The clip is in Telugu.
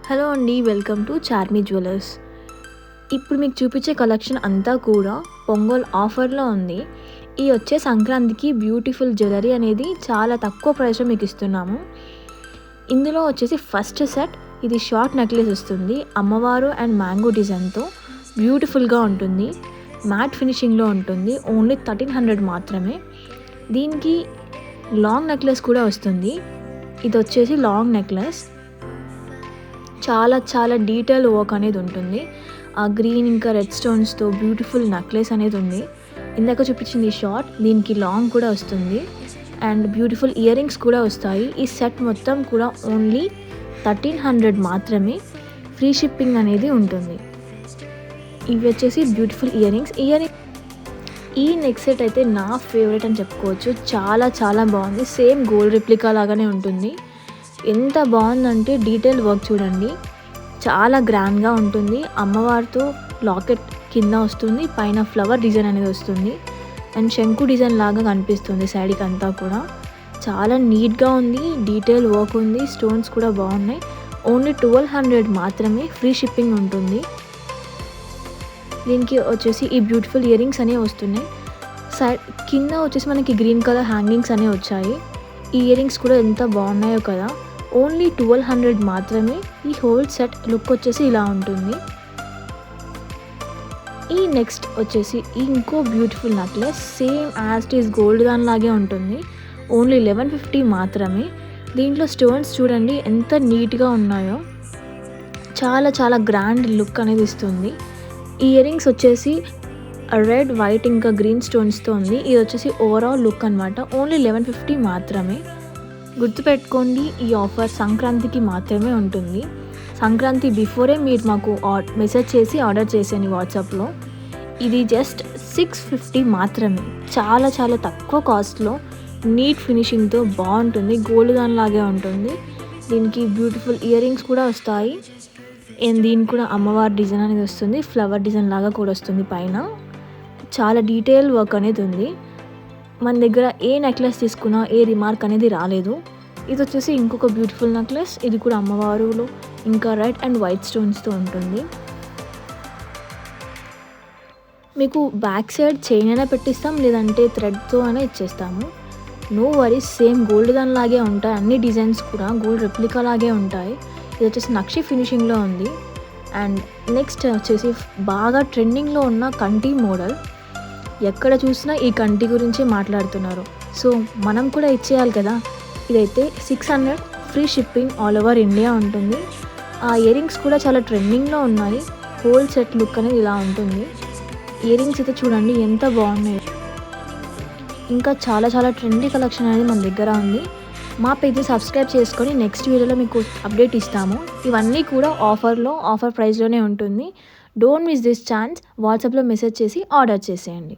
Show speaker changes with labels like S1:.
S1: హలో అండి, వెల్కమ్ టు చార్మి జ్యువెలర్స్. ఇప్పుడు మీకు చూపించే కలెక్షన్ అంతా కూడా పొంగల్ ఆఫర్లో ఉంది. ఈ వచ్చే సంక్రాంతికి బ్యూటిఫుల్ జ్యువెలరీ అనేది చాలా తక్కువ ప్రైస్లో మీకు ఇస్తున్నాము. ఇందులో వచ్చేసి ఫస్ట్ సెట్ ఇది షార్ట్ నెక్లెస్ వస్తుంది. అమ్మవారు అండ్ మ్యాంగో డిజైన్తో బ్యూటిఫుల్గా ఉంటుంది. మ్యాట్ ఫినిషింగ్లో ఉంటుంది. ఓన్లీ 1300 మాత్రమే. దీనికి లాంగ్ నెక్లెస్ కూడా వస్తుంది. ఇది వచ్చేసి లాంగ్ నెక్లెస్. చాలా డీటెయిల్ వర్క్ అనేది ఉంటుంది. ఆ గ్రీన్ ఇంకా రెడ్ స్టోన్స్తో బ్యూటిఫుల్ నెక్లెస్ అనేది ఉంది. ఇందాక చూపించింది షార్ట్, దీనికి లాంగ్ కూడా వస్తుంది అండ్ బ్యూటిఫుల్ ఇయర్ రింగ్స్ కూడా వస్తాయి. ఈ సెట్ మొత్తం కూడా ఓన్లీ 1300 మాత్రమే. ఫ్రీ షిప్పింగ్ అనేది ఉంటుంది. ఇవి వచ్చేసి బ్యూటిఫుల్ ఇయర్ రింగ్స్. ఈ నెక్ సెట్ అయితే నా ఫేవరెట్ అని చెప్పుకోవచ్చు. చాలా బాగుంది. సేమ్ గోల్డ్ రెప్లికా లాగానే ఉంటుంది. ఎంత బాగుందంటే డీటెయిల్ వర్క్ చూడండి, చాలా గ్రాండ్గా ఉంటుంది. అమ్మవారితో లాకెట్ కింద వస్తుంది, పైన ఫ్లవర్ డిజైన్ అనేది వస్తుంది అండ్ శంకు డిజైన్ లాగా కనిపిస్తుంది సైడ్కి అంతా కూడా. చాలా నీట్గా ఉంది, డీటెయిల్ వర్క్ ఉంది, స్టోన్స్ కూడా బాగున్నాయి. ఓన్లీ 1200 మాత్రమే. ఫ్రీ షిప్పింగ్ ఉంటుంది. దీనికి వచ్చేసి ఈ బ్యూటిఫుల్ ఇయర్ రింగ్స్ అనేవి వస్తున్నాయి. సైడ్ కింద వచ్చేసి మనకి గ్రీన్ కలర్ హ్యాంగింగ్స్ అనేవి వచ్చాయి. ఈ ఇయర్ రింగ్స్ కూడా ఎంత బాగున్నాయో కదా. ఓన్లీ 1200 మాత్రమే. ఈ హోల్ సెట్ లుక్ వచ్చేసి ఇలా ఉంటుంది. ఈ నెక్స్ట్ వచ్చేసి ఇంకో beautiful necklace, same as it is gold దానిలాగే ఉంటుంది. ఓన్లీ 1150 మాత్రమే. దీంట్లో స్టోన్స్ చూడండి ఎంత నీట్గా ఉన్నాయో. చాలా గ్రాండ్ లుక్ అనేది ఇస్తుంది. ఈ ఇయర్ రింగ్స్ వచ్చేసి రెడ్, వైట్ ఇంకా గ్రీన్ స్టోన్స్తో ఉంది. ఇది వచ్చేసి ఓవరాల్ లుక్ అనమాట. ఓన్లీ 1150 మాత్రమే. గుర్తుపెట్టుకోండి, ఈ ఆఫర్ సంక్రాంతికి మాత్రమే ఉంటుంది. సంక్రాంతి బిఫోరే మీరు మాకు మెసేజ్ చేసి ఆర్డర్ చేసేయండి వాట్సాప్లో. ఇది జస్ట్ 650 మాత్రమే. చాలా తక్కువ కాస్ట్లో నీట్ ఫినిషింగ్తో బాగుంటుంది. గోల్డ్ దానిలాగే ఉంటుంది. దీనికి బ్యూటిఫుల్ ఇయర్ రింగ్స్ కూడా వస్తాయి అండ్ దీనికి కూడా అమ్మవారి డిజైన్ అనేది వస్తుంది. ఫ్లవర్ డిజైన్ లాగా కూడా వస్తుంది పైన. చాలా డీటెయిల్ వర్క్ అనేది ఉంది. మన దగ్గర ఏ నెక్లెస్ తీసుకున్నా ఏ రిమార్క్ అనేది రాలేదు. ఇది వచ్చేసి ఇంకొక బ్యూటిఫుల్ నెక్లెస్. ఇది కూడా అమ్మవారులో ఇంకా రెడ్ అండ్ వైట్ స్టోన్స్తో ఉంటుంది. మీకు బ్యాక్ సైడ్ చైన్ అయినా పెట్టిస్తాం, లేదంటే థ్రెడ్తో అయినా ఇచ్చేస్తాము. నో వరీస్, సేమ్ గోల్డ్ దానిలాగే ఉంటాయి. అన్ని డిజైన్స్ కూడా గోల్డ్ రెప్లికా లాగే ఉంటాయి. ఇది వచ్చేసి నక్షి ఫినిషింగ్లో ఉంది. అండ్ నెక్స్ట్ వచ్చేసి బాగా ట్రెండింగ్లో ఉన్న కంటి మోడల్. ఎక్కడ చూసినా ఈ కంటి గురించి మాట్లాడుతున్నారు. సో మనం కూడా ఇచ్చేయాలి కదా. ఇదైతే 600 free shipping all over India ఉంటుంది. ఆ ఇయర్ రింగ్స్ కూడా చాలా ట్రెండింగ్లో ఉన్నాయి. హోల్ సెట్ లుక్ అనేది ఇలా ఉంటుంది. ఇయర్ రింగ్స్ అయితే చూడండి ఎంత బాగున్నాయి. ఇంకా చాలా ట్రెండీ కలెక్షన్ అనేది మన దగ్గర ఉంది. మా పేజ్ సబ్స్క్రైబ్ చేసుకొని నెక్స్ట్ వీడియోలో మీకు అప్డేట్ ఇస్తాము. ఇవన్నీ కూడా ఆఫర్ ప్రైస్లోనే ఉంటుంది. Don't miss this chance. వాట్సాప్లో మెసేజ్ చేసి ఆర్డర్ చేసేయండి.